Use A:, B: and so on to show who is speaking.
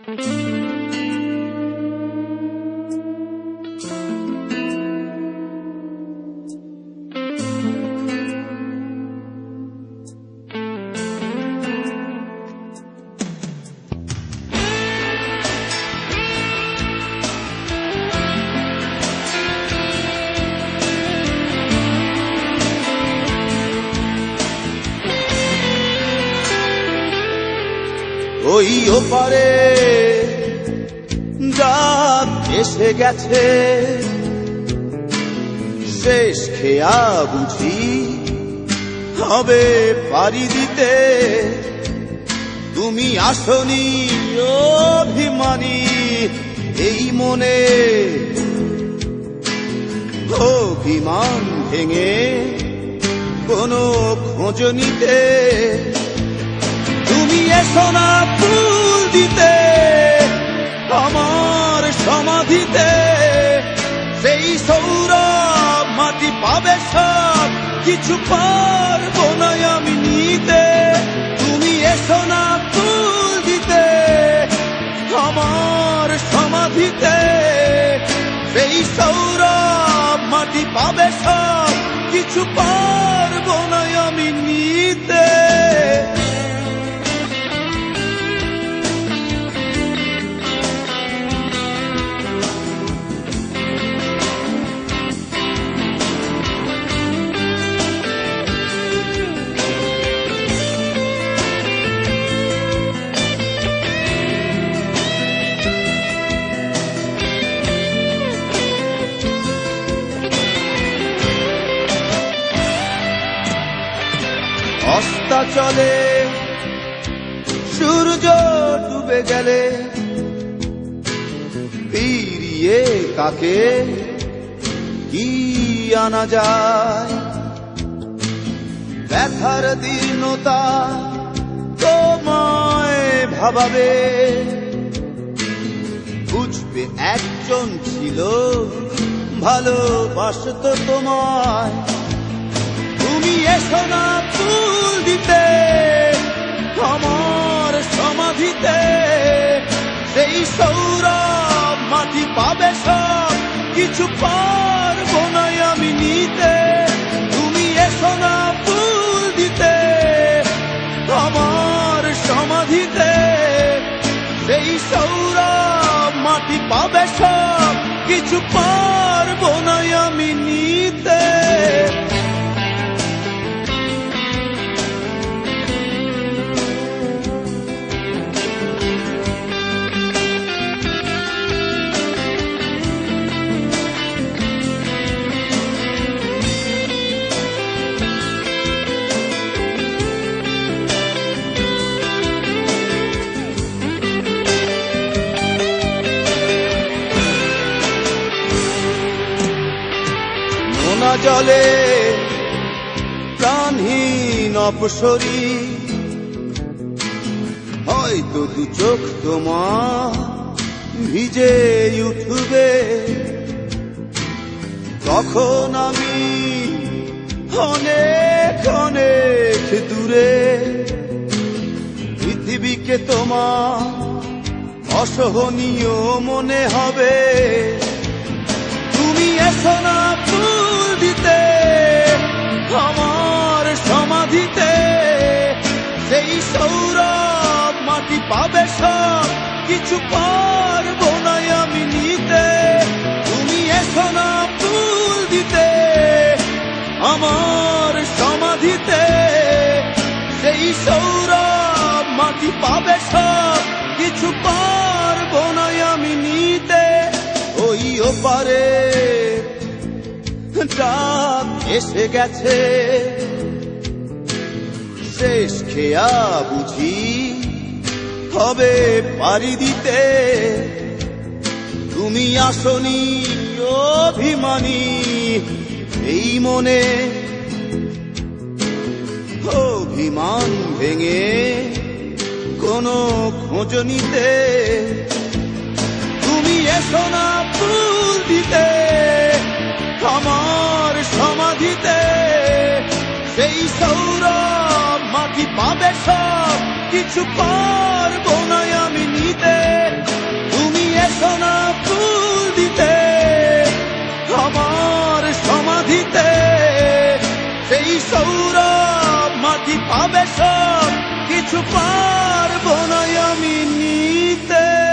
A: ওই ওপারে রাত এসে গেছে, শেষ খেয়া বুঝি হবে পারি দিতে। তুমি আসনি অভিমানী এই মনে, অভিমান ভেঙে কোনো খোঁজ নিতে। তুমি এসো না ফুল দিতে আমার সমাধিতে, সেই সৌরভ মাটি পাবে সব কিছু পারবো না আমি নিতে। তুমি এসো না ফুল দিতে আমার সমাধিতে, সেই সৌরভ মাটি পাবে সব কিছু পারবো না আমি নিতে। অস্তাচলে সূর্য ডুবে গেলে ফিরিয়ে কাকে কি আনা যায়। ব্যথার দীর্ণতা তোমায় ভাবাবে, বুঝবে একজন ছিল ভালোবাসতো তোমায়। তুমি এসো না ফুল দিতে আমার সমাধিতে, সেই সৌরভ মাটি পাবে সব কিছু পারবো না আমি নিতে। তুমি এসো না ফুল দিতে আমার সমাধিতে, সেই সৌরভ মাটি পাবে সব কিছু পারবো না আমি নিতে। নোনা জলে প্রাণহীন অপসরী, হয়তো দু চোখ তোমার ভিজে উঠবে। তখন আমি অনেক অনেক দূরে, পৃথিবীকে তোমার অসহনীয় মনে হবে। তুমি এসো না ফুল দিতে আমার সমাধিতে, সেই সৌরভ মাটি পাবে সব কিছু পারবো না আমি নিতে। তুমি এসো না ফুল দিতে আমার সমাধিতে, সেই সৌরভ মাটি পাবে সব কিছু পারবো না আমি নিতে। ওই ওপারে রাত এসে গেছে, শেষ খেয়া বুঝি হবে পারি দিতে। তুমি আসনি অভিমানী এই মনে, অভিমান ভেঙে কোনো খোঁজ নিতে। তুমি এসো না ফুল দিতে আমার সমাধিতে, সেই সৌরভ মাটি পাবে সব কিছু পারবো না আমি নিতে। গৌরব মাটি পাবে সব, কিছু পারবো না আমি নিতে।